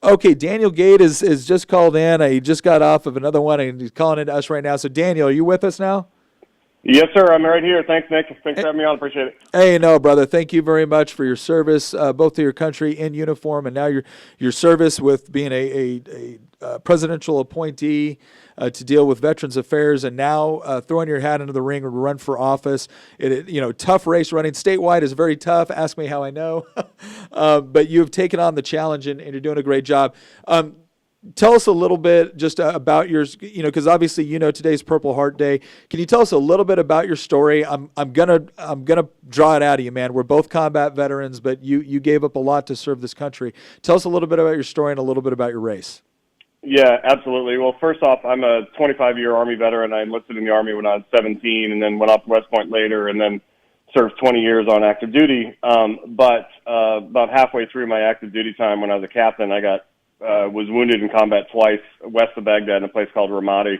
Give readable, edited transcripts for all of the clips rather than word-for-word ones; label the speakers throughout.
Speaker 1: Okay, Daniel Gade is just called in. He just got off of another one, and he's calling into us right now. So, Daniel, are you with us now?
Speaker 2: Yes, sir. I'm right here. Thanks, Nick. Thanks for having me on. Appreciate it.
Speaker 1: Hey, no, brother. Thank you very much for your service, both to your country in uniform, and now your service with being a presidential appointee to deal with Veterans Affairs, and now throwing your hat into the ring or run for office. Tough race running statewide is very tough. Ask me how I know, but you've taken on the challenge, and you're doing a great job. Tell us a little bit just about yours, because obviously today's Purple Heart Day. Can you tell us a little bit about your story? I'm gonna draw it out of you, man. We're both combat veterans, but you gave up a lot to serve this country. Tell us a little bit about your story and a little bit about your race.
Speaker 2: Yeah, absolutely. Well, first off, I'm a 25-year Army veteran. I enlisted in the Army when I was 17, and then went off to West Point later, and then served 20 years on active duty. But about halfway through my active duty time, when I was a captain, I was wounded in combat twice, west of Baghdad in a place called Ramadi.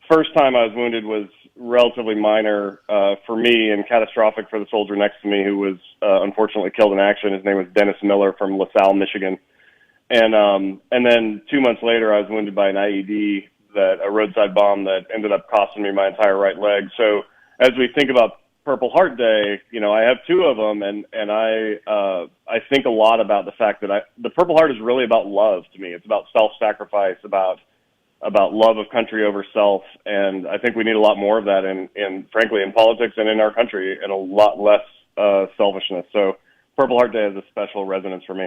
Speaker 2: First time I was wounded was relatively minor for me and catastrophic for the soldier next to me who was unfortunately killed in action. His name was Dennis Miller from LaSalle, Michigan. And then 2 months later, I was wounded by an IED, a roadside bomb that ended up costing me my entire right leg. So as we think about Purple Heart Day, I have two of them, and I think a lot about the fact that the Purple Heart is really about love to me. It's about self-sacrifice, about love of country over self, and I think we need a lot more of that in frankly in politics and in our country, and a lot less selfishness. So Purple Heart Day has a special resonance for me.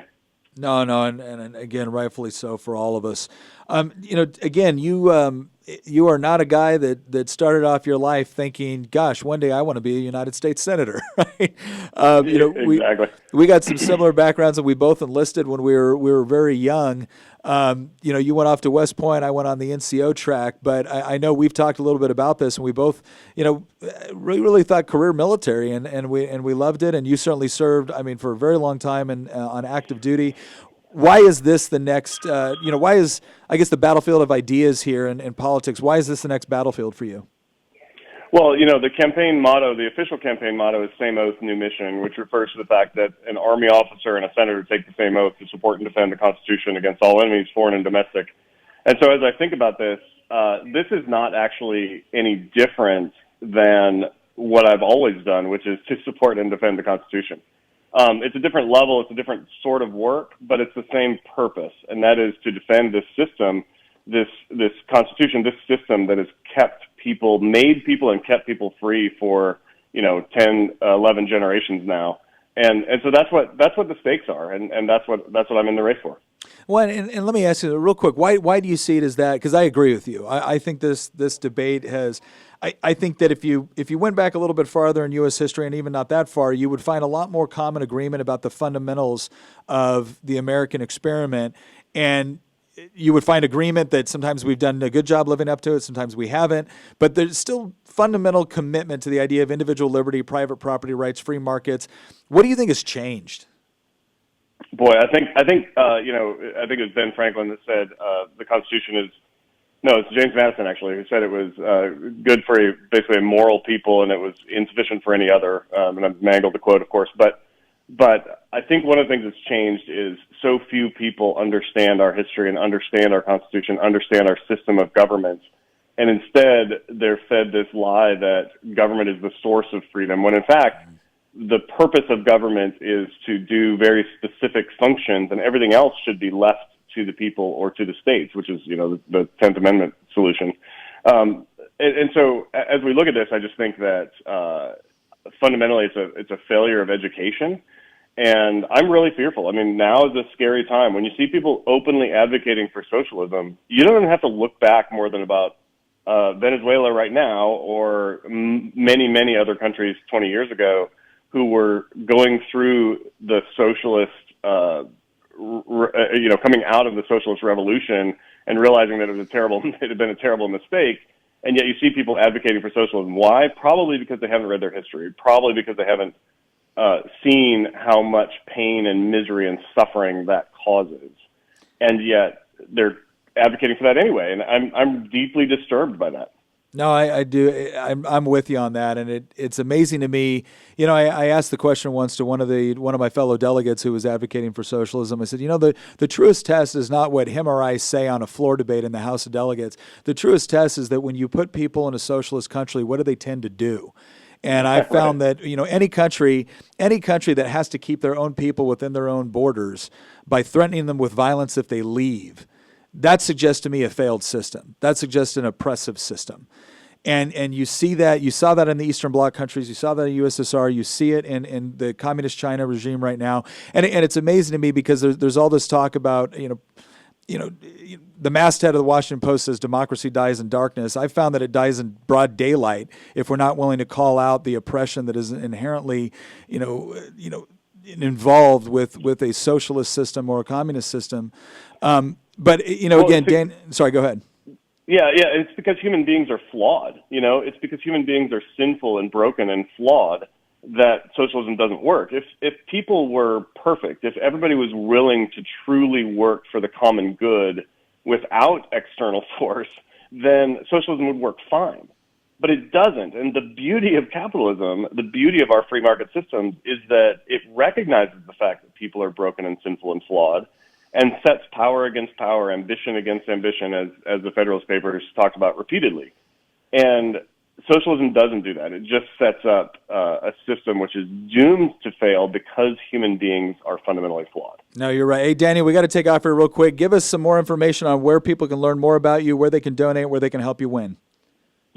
Speaker 1: No, and again, rightfully so for all of us. Again, you are not a guy that started off your life thinking, "Gosh, one day I want to be a United States senator." Right?
Speaker 2: Exactly.
Speaker 1: We got some similar backgrounds, and we both enlisted when we were very young. You went off to West Point. I went on the NCO track, but I know we've talked a little bit about this, and we both, really thought career military, and we loved it. And you certainly served, for a very long time and on active duty. Why is this the next? Why is, I guess, the battlefield of ideas here in politics? Why is this the next battlefield for you?
Speaker 2: Well, the campaign motto, the official campaign motto is "Same Oath, New Mission," which refers to the fact that an Army officer and a senator take the same oath to support and defend the Constitution against all enemies, foreign and domestic. And so as I think about this, this is not actually any different than what I've always done, which is to support and defend the Constitution. It's a different level, it's a different sort of work, but it's the same purpose, and that is to defend this system, this Constitution, this system that has made people and kept people free for 10, 11 generations now, and so that's what the stakes are, and that's what I'm in the race for.
Speaker 1: Well, and let me ask you real quick, why do you see it as that? Because I agree with you. I think this debate has. I think that if you went back a little bit farther in U.S. history, and even not that far, you would find a lot more common agreement about the fundamentals of the American experiment, and you would find agreement that sometimes we've done a good job living up to it, sometimes we haven't, but there's still fundamental commitment to the idea of individual liberty, private property rights, free markets. What do you think has changed?
Speaker 2: Boy, I think it was Ben Franklin that said the Constitution is. No, it's James Madison actually who said it was good for basically a moral people, and it was insufficient for any other. And I've mangled the quote, of course, but I think one of the things that's changed is so few people understand our history and understand our Constitution, understand our system of government, and instead they're fed this lie that government is the source of freedom, when in fact the purpose of government is to do very specific functions, and everything else should be left to the people or to the states, which is, the 10th Amendment solution. And so as we look at this, I just think that fundamentally it's a failure of education. And I'm really fearful. Now is a scary time. When you see people openly advocating for socialism, you don't even have to look back more than about Venezuela right now, or many, many other countries 20 years ago who were going through the socialist coming out of the socialist revolution and realizing that it had been a terrible mistake, and yet you see people advocating for socialism. Why? Probably because they haven't read their history. Probably because they haven't seen how much pain and misery and suffering that causes, and yet they're advocating for that anyway. And I'm deeply disturbed by that.
Speaker 1: No, I do. I'm with you on that, and it's amazing to me. You know, I asked the question once to one of my fellow delegates who was advocating for socialism. I said, you know, the truest test is not what him or I say on a floor debate in the House of Delegates. The truest test is that when you put people in a socialist country, what do they tend to do? And I found that, you know, any country that has to keep their own people within their own borders by threatening them with violence if they leave, that suggests to me a failed system. That suggests an oppressive system. And you see that, you saw that in the Eastern Bloc countries, you saw that in USSR, you see it in the communist China regime right now. And it's amazing to me because there's all this talk about, the masthead of the Washington Post says democracy dies in darkness. I found that it dies in broad daylight if we're not willing to call out the oppression that is inherently, involved with a socialist system or a communist system. But again, Dan, sorry, go ahead.
Speaker 2: Yeah, it's because human beings are flawed. It's because human beings are sinful and broken and flawed that socialism doesn't work. If people were perfect, if everybody was willing to truly work for the common good without external force, then socialism would work fine. But it doesn't. And the beauty of capitalism, the beauty of our free market systems, is that it recognizes the fact that people are broken and sinful and flawed, and sets power against power, ambition against ambition, as the Federalist Papers talked about repeatedly. And socialism doesn't do that. It just sets up a system which is doomed to fail because human beings are fundamentally flawed.
Speaker 1: No, you're right. Hey, Danny, we got to take off here real quick. Give us some more information on where people can learn more about you, where they can donate, where they can help you win.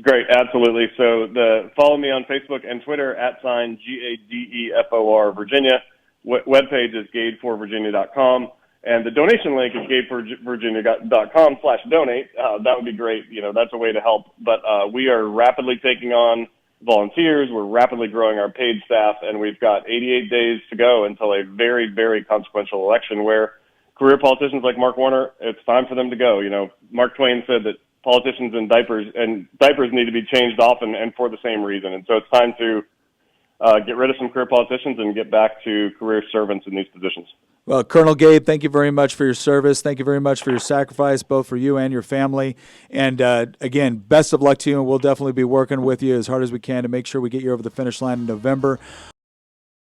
Speaker 1: Great,
Speaker 2: absolutely. So follow me on Facebook and Twitter @GADEFOR Virginia. Webpage is gadeforvirginia.com. And the donation link is gadeforvirginia.com/donate. That would be great. That's a way to help. But we are rapidly taking on volunteers. We're rapidly growing our paid staff, and we've got 88 days to go until a very, very consequential election where career politicians like Mark Warner, it's time for them to go. Mark Twain said that politicians and diapers need to be changed often and for the same reason. And so it's time to get rid of some career politicians and get back to career servants in these positions.
Speaker 1: Well, Colonel Gade, thank you very much for your service. Thank you very much for your sacrifice, both for you and your family. And again, best of luck to you, and we'll definitely be working with you as hard as we can to make sure we get you over the finish line in November.